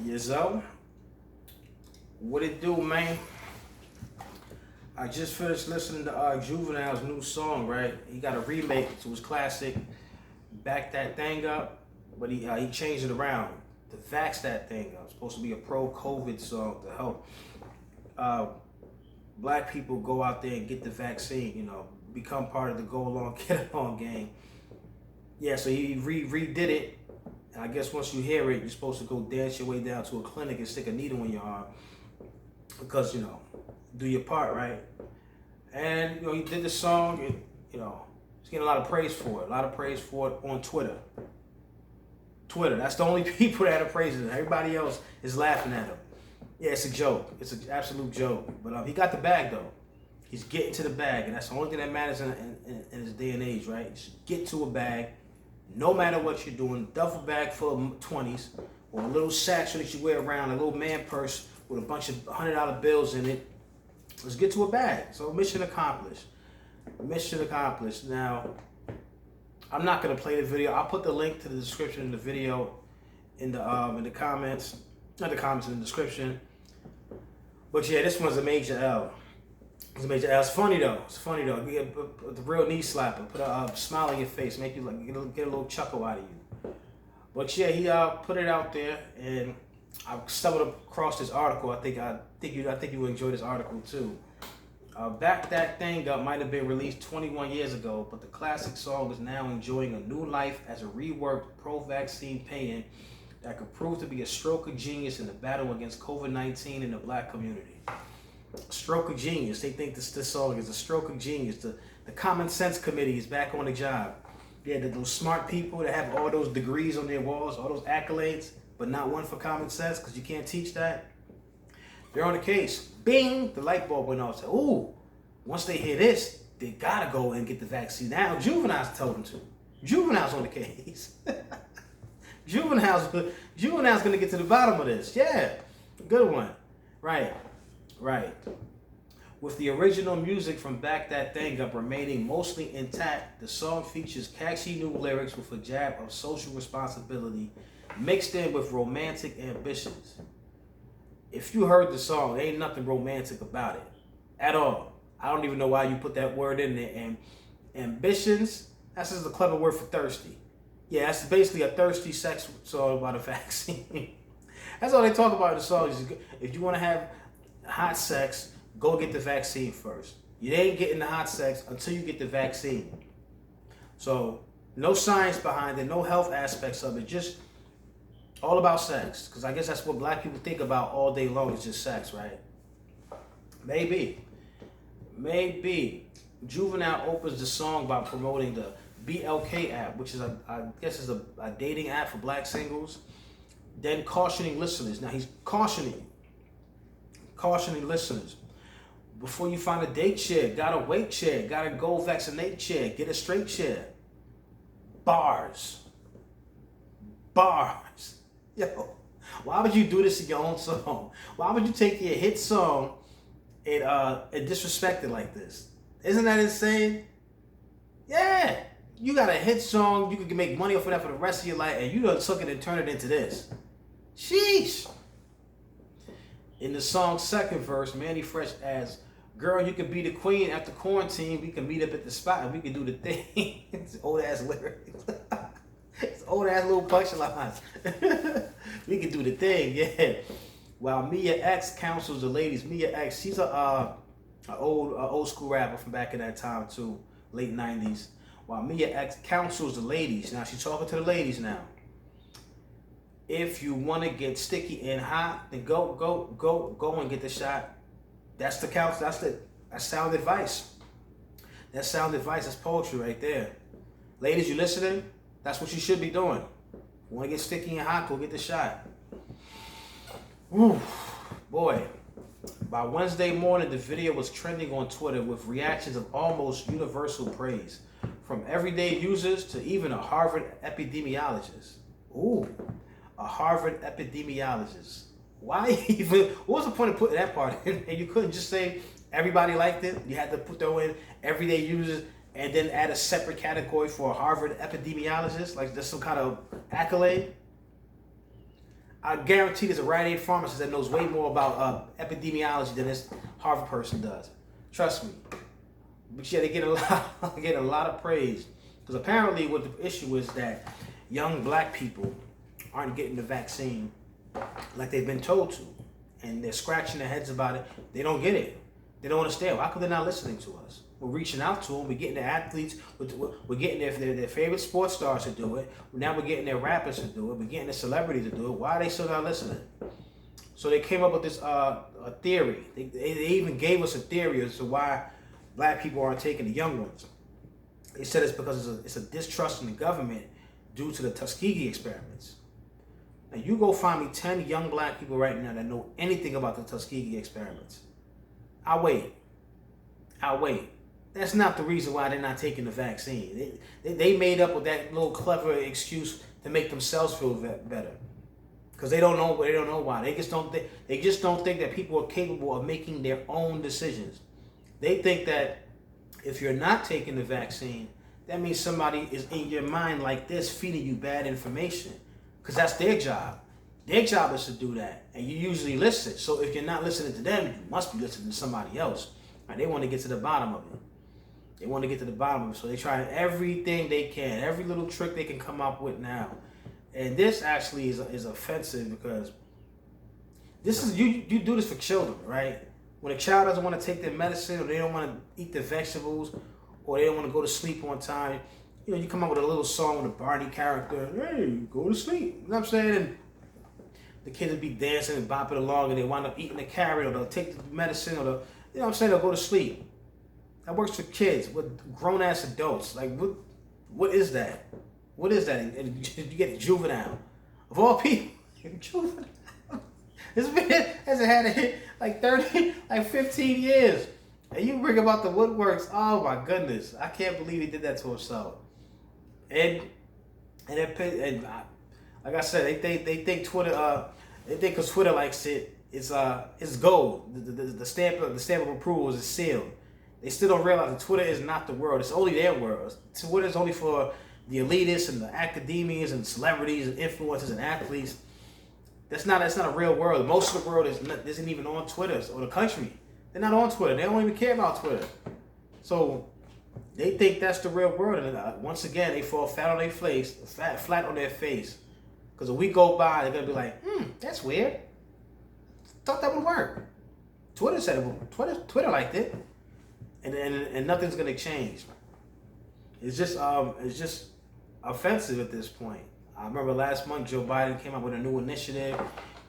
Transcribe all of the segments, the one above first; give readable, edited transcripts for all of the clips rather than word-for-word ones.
Yizzo, what it do, man? I just finished listening to Juvenile's new song, right? He got a remake to his classic, Back That Thing Up, but he changed it around to Vax That Thing Up. It's supposed to be a pro-COVID song to help black people go out there and get the vaccine, become part of the Go Along, Get Along gang. Yeah, so he redid it. And I guess once you hear it, you're supposed to go dance your way down to a clinic and stick a needle in your arm because, do your part, right? And, he did the song and, he's getting a lot of praise for it. A lot of praise for it on Twitter. That's the only people that are praising it. Everybody else is laughing at him. Yeah, it's a joke. It's an absolute joke. But he got the bag, though. He's getting to the bag, and that's the only thing that matters in this day and age, right? Just get to a bag, no matter what you're doing. Duffel bag full of 20s, or a little satchel that you wear around, a little man purse with a bunch of $100 bills in it. Let's get to a bag. So mission accomplished. Mission accomplished. Now, I'm not gonna play the video. I'll put the link to the description in the video in the comments, not the comments in the description. But yeah, this one's a major L. It's a major L. It's funny though. Get the real knee slapper. Put a smile on your face. Make you get a little chuckle out of you. But yeah, he put it out there, and I stumbled across this article. I think you will enjoy this article too. Back That Thing Up might have been released 21 years ago, but the classic song is now enjoying a new life as a reworked pro-vaccine paean that could prove to be a stroke of genius in the battle against COVID-19 in the black community. Stroke of genius. They think this song is a stroke of genius. The Common Sense Committee is back on the job. Yeah, those smart people that have all those degrees on their walls, all those accolades, but not one for common sense because you can't teach that. They're on the case. Bing! The light bulb went off. Said, ooh, once they hear this, they gotta go and get the vaccine. Now, Juvenile's told them to. Juvenile's on the case. Juvenile's gonna get to the bottom of this. Yeah, good one. Right. With the original music from Back That Thing Up remaining mostly intact, the song features catchy new lyrics with a jab of social responsibility mixed in with romantic ambitions. If you heard the song, there ain't nothing romantic about it at all. I don't even know why you put that word in there. And ambitions, that's just a clever word for thirsty. Yeah, that's basically a thirsty sex song about a vaccine. That's all they talk about in the song. If you want to have hot sex, go get the vaccine first. You ain't getting the hot sex until you get the vaccine. So, no science behind it, no health aspects of it, just all about sex. Because I guess that's what black people think about all day long, is just sex, right? Maybe. Juvenile opens the song by promoting the BLK app, which is I guess is a dating app for black singles. Then cautioning listeners. Now he's cautioning listeners. Before you find a date chair, gotta wait chair, gotta go vaccinate chair, get a straight chair. Bars. Yo, why would you do this in your own song? Why would you take your hit song and disrespect it like this? Isn't that insane? Yeah, you got a hit song, you could make money off of that for the rest of your life, and you done took it and turned it into this. Sheesh. In the song's second verse, Manny Fresh adds, girl, you can be the queen after quarantine. We can meet up at the spot and we can do the thing. It's old ass lyrics. It's old ass little punchlines. We can do the thing, yeah. While Mia X counsels the ladies. Mia X, she's a old school rapper from back in that time too, late 90s. While Mia X counsels the ladies. Now she's talking to the ladies now. If you want to get sticky and hot, then go and get the shot. That's the counsel. That's sound advice. That's sound advice. That's poetry right there. Ladies, you listening? That's what you should be doing. You want to get sticky and hot, go get the shot. Woo, boy. By Wednesday morning, the video was trending on Twitter with reactions of almost universal praise, from everyday users to even a Harvard epidemiologist. Ooh. A Harvard epidemiologist. Why even? What was the point of putting that part in? And you couldn't just say everybody liked it. You had to throw in everyday users and then add a separate category for a Harvard epidemiologist. Like there's some kind of accolade. I guarantee there's a Rite Aid pharmacist that knows way more about epidemiology than this Harvard person does. Trust me. But yeah, they get a lot, get a lot of praise because apparently, what the issue is that young black people aren't getting the vaccine like they've been told to, and they're scratching their heads about it. They don't get it. They don't understand. Why come they're not listening to us? We're reaching out to them. We're getting the athletes. We're getting their favorite sports stars to do it. Now we're getting their rappers to do it. We're getting the celebrities to do it. Why are they still not listening? So they came up with this a theory. They even gave us a theory as to why black people aren't taking the young ones. They said it's because it's a distrust in the government due to the Tuskegee experiments. Now you go find me 10 young black people right now that know anything about the Tuskegee experiments. I'll wait. That's not the reason why they're not taking the vaccine. They made up with that little clever excuse to make themselves feel better, because they don't know why. They just don't think that people are capable of making their own decisions. They think that if you're not taking the vaccine, that means somebody is in your mind like this, feeding you bad information, because that's their job. Their job is to do that, and you usually listen. So if you're not listening to them, you must be listening to somebody else. Right? They want to get to the bottom of it. So they try everything they can, every little trick they can come up with now. And this actually is offensive, because this is you do this for children, right? When a child doesn't want to take their medicine, or they don't want to eat their vegetables, or they don't want to go to sleep on time, you come up with a little song with a Barney character. Hey, go to sleep. You know what I'm saying? And the kids will be dancing and bopping along, and they wind up eating the carrot, or they'll take the medicine, or they'll go to sleep. That works for kids. With grown-ass adults, like what is that? What is that? And you get Juvenile. Of all people, Juvenile. This man hasn't had a hit like 30, like 15 years. And you bring about the woodworks. Oh my goodness. I can't believe he did that to himself. And like I said, they think Twitter, they think because Twitter likes it, it's gold. The stamp of approval is sealed. They still don't realize that Twitter is not the world. It's only their world. Twitter is only for the elitists and the academias and celebrities and influencers and athletes. That's not a real world. Most of the world isn't even on Twitter, or the country. They're not on Twitter. They don't even care about Twitter. So they think that's the real world. And once again, they fall flat on their face, flat on their face. Because a week go by, they're gonna be like, that's weird. Thought that would work. Twitter said it would. Twitter liked it. And nothing's gonna change. It's just offensive at this point. I remember last month Joe Biden came up with a new initiative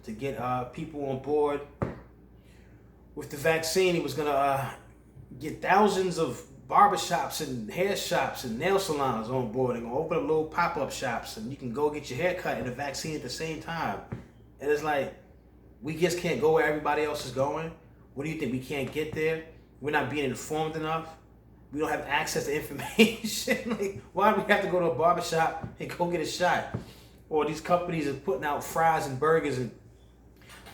to get people on board with the vaccine. He was gonna get thousands of barbershops and hair shops and nail salons on board, and gonna open up little pop-up shops, and you can go get your hair cut and the vaccine at the same time. And it's like, we just can't go where everybody else is going. What do you think? We can't get there? We're not being informed enough. We don't have access to information. Like, why do we have to go to a barbershop and go get a shot? Or these companies are putting out fries and burgers and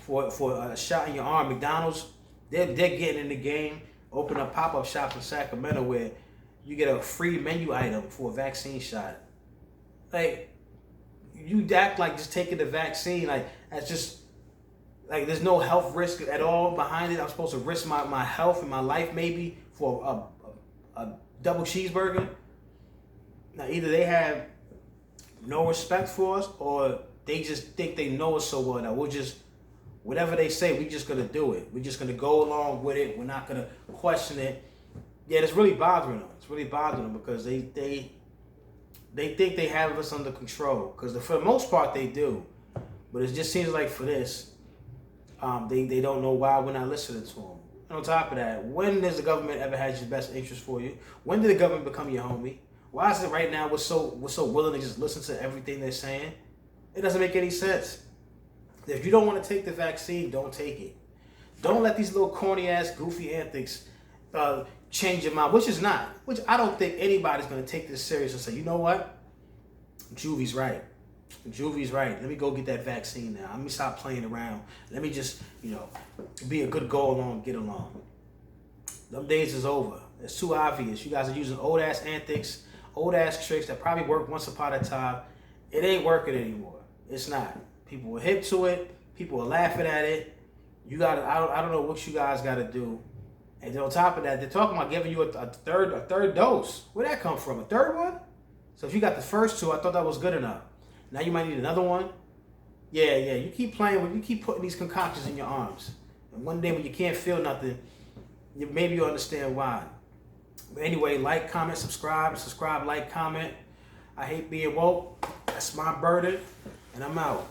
for a shot in your arm. McDonald's, they're getting in the game. Open up pop-up shops in Sacramento where you get a free menu item for a vaccine shot. Like, you act like just taking the vaccine, like that's just like there's no health risk at all behind it. I'm supposed to risk my health and my life maybe for a double cheeseburger. Now either they have no respect for us, or they just think they know us so well that we'll just, whatever they say, we're just gonna do it. We're just gonna go along with it. We're not gonna question it. Yeah, it's really bothering them. It's really bothering them because they think they have us under control. Because for the most part they do, but it just seems like for this, they don't know why we're not listening to them. And on top of that, when has the government ever had your best interest for you? When did the government become your homie? Why is it right now we're so willing to just listen to everything they're saying? It doesn't make any sense. If you don't want to take the vaccine, don't take it. Don't let these little corny ass goofy antics change your mind, which I don't think anybody's going to take this serious and say, you know what? Juvie's right. Let me go get that vaccine now. Let me stop playing around. Let me just, be a good go along, get along. Them days is over. It's too obvious. You guys are using old ass antics, old ass tricks that probably worked once upon a time. It ain't working anymore. It's not. People were hip to it. People were laughing at it. You got to, I don't know what you guys got to do. And then on top of that, they're talking about giving you a third dose. Where'd that come from? A third one? So if you got the first two, I thought that was good enough. Now you might need another one. Yeah. You keep playing with, you keep putting these concoctions in your arms. And one day when you can't feel nothing, maybe you'll understand why. But anyway, like, comment, subscribe, like, comment. I hate being woke. That's my burden. And I'm out.